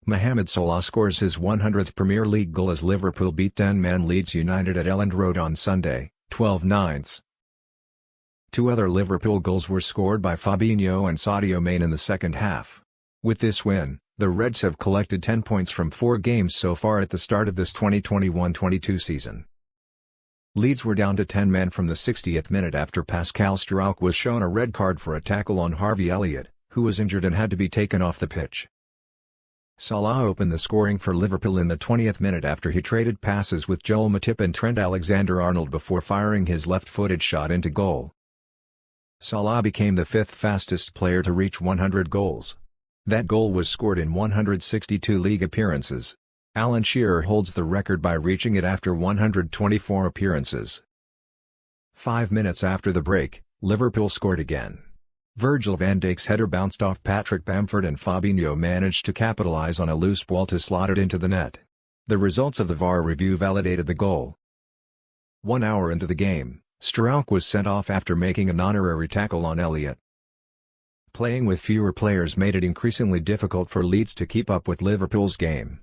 Mohamed Salah scores his 100th Premier League goal as Liverpool beat 10-man Leeds United at Elland Road on Sunday, 12/9. Two other Liverpool goals were scored by Fabinho and Sadio Mane in the second half. With this win, the Reds have collected 10 points from 4 games so far at the start of this 2021-22 season. Leeds were down to 10 men from the 60th minute after Pascal Struijk was shown a red card for a tackle on Harvey Elliott, who was injured and had to be taken off the pitch. Salah opened the scoring for Liverpool in the 20th minute after he traded passes with Joel Matip and Trent Alexander-Arnold before firing his left-footed shot into goal. Salah became the 5th fastest player to reach 100 goals. That goal was scored in 162 league appearances. Alan Shearer holds the record by reaching it after 124 appearances. 5 minutes after the break, Liverpool scored again. Virgil van Dijk's header bounced off Patrick Bamford and Fabinho managed to capitalise on a loose ball to slot it into the net. The results of the VAR review validated the goal. 1 hour into the game, Struijk was sent off after making an honorary tackle on Elliott. Playing with fewer players made it increasingly difficult for Leeds to keep up with Liverpool's game.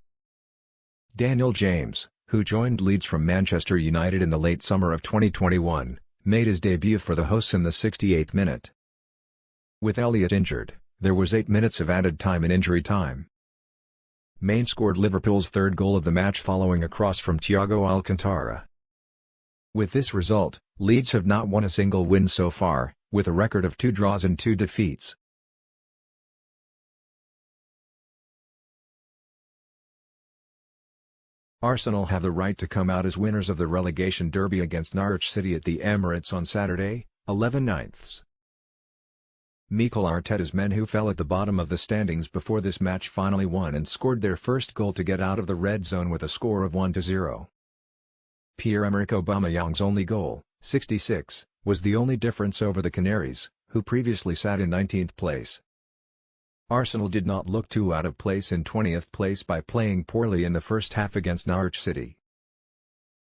Daniel James, who joined Leeds from Manchester United in the late summer of 2021, made his debut for the hosts in the 68th minute. With Elliott injured, there was 8 minutes of added time in injury time. Mane scored Liverpool's 3rd goal of the match following a cross from Thiago Alcantara. With this result, Leeds have not won a single win so far, with a record of 2 draws and 2 defeats. Arsenal have the right to come out as winners of the relegation derby against Norwich City at the Emirates on Saturday, 11/9. Mikel Arteta's men, who fell at the bottom of the standings before this match, finally won and scored their first goal to get out of the red zone with a score of 1-0. Pierre-Emerick Aubameyang's only goal, 66, was the only difference over the Canaries, who previously sat in 19th place. Arsenal did not look too out of place in 20th place by playing poorly in the first half against Norwich City.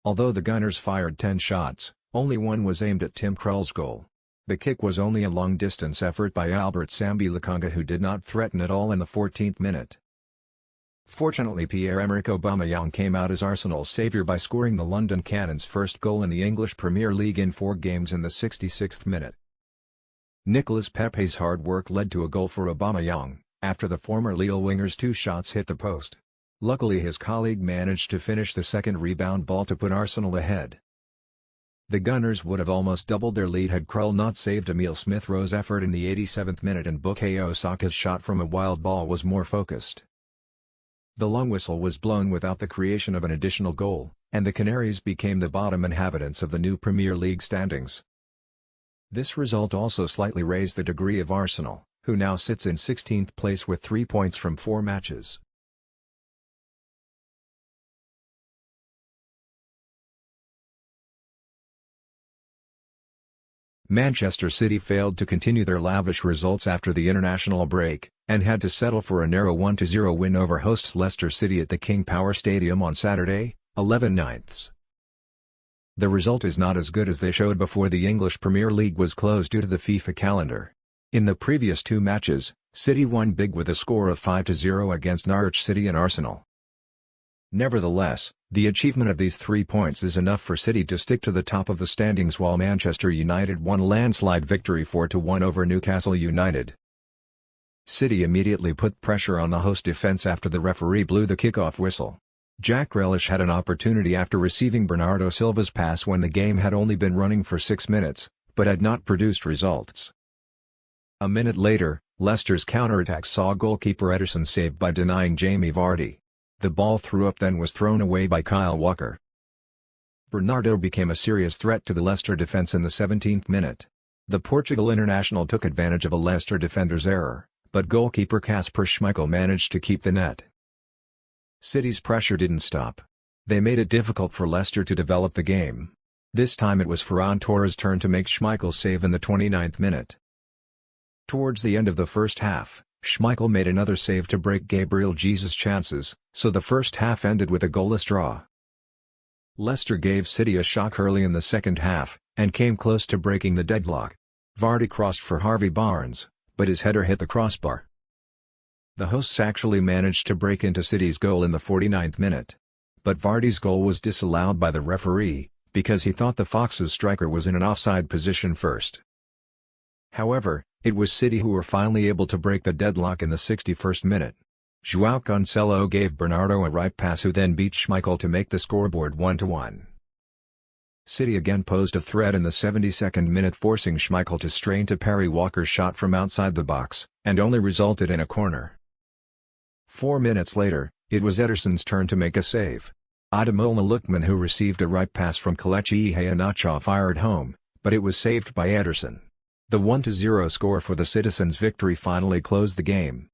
Although the Gunners fired 10 shots, only one was aimed at Tim Krul's goal. The kick was only a long-distance effort by Albert Sambi Lokonga, who did not threaten at all in the 14th minute. Fortunately, Pierre-Emerick Aubameyang came out as Arsenal's saviour by scoring the London Cannons' first goal in the English Premier League in 4 games in the 66th minute. Nicolas Pepe's hard work led to a goal for Aubameyang, after the former Lille winger's 2 shots hit the post. Luckily, his colleague managed to finish the second rebound ball to put Arsenal ahead. The Gunners would have almost doubled their lead had Krul not saved Emile Smith-Rowe's effort in the 87th minute, and Bukayo Saka's shot from a wild ball was more focused. The long whistle was blown without the creation of an additional goal, and the Canaries became the bottom inhabitants of the new Premier League standings. This result also slightly raised the degree of Arsenal, who now sits in 16th place with 3 points from 4 matches. Manchester City failed to continue their lavish results after the international break, and had to settle for a narrow 1-0 win over hosts Leicester City at the King Power Stadium on Saturday, 11/9. The result is not as good as they showed before the English Premier League was closed due to the FIFA calendar. In the previous 2 matches, City won big with a score of 5-0 against Norwich City and Arsenal. Nevertheless, the achievement of these 3 points is enough for City to stick to the top of the standings, while Manchester United won a landslide victory 4-1 over Newcastle United. City immediately put pressure on the host defence after the referee blew the kickoff whistle. Jack Grealish had an opportunity after receiving Bernardo Silva's pass when the game had only been running for 6 minutes, but had not produced results. A minute later, Leicester's counter-attack saw goalkeeper Ederson saved by denying Jamie Vardy. The ball threw up then was thrown away by Kyle Walker. Bernardo became a serious threat to the Leicester defence in the 17th minute. The Portugal international took advantage of a Leicester defender's error, but goalkeeper Kasper Schmeichel managed to keep the net. City's pressure didn't stop. They made it difficult for Leicester to develop the game. This time it was Ferran Torres' turn to make Schmeichel's save in the 29th minute. Towards the end of the first half, Schmeichel made another save to break Gabriel Jesus' chances, so the first half ended with a goalless draw. Leicester gave City a shock early in the second half, and came close to breaking the deadlock. Vardy crossed for Harvey Barnes, but his header hit the crossbar. The hosts actually managed to break into City's goal in the 49th minute. But Vardy's goal was disallowed by the referee, because he thought the Foxes striker was in an offside position first. However, it was City who were finally able to break the deadlock in the 61st minute. João Cancelo gave Bernardo a right pass who then beat Schmeichel to make the scoreboard 1-1. City again posed a threat in the 72nd minute, forcing Schmeichel to strain to parry Walker's shot from outside the box, and only resulted in a corner. 4 minutes later, it was Ederson's turn to make a save. Ademola Lookman, who received a right pass from Kelechi Iheanacho, fired home, but it was saved by Ederson. The 1-0 score for the Citizens' victory finally closed the game.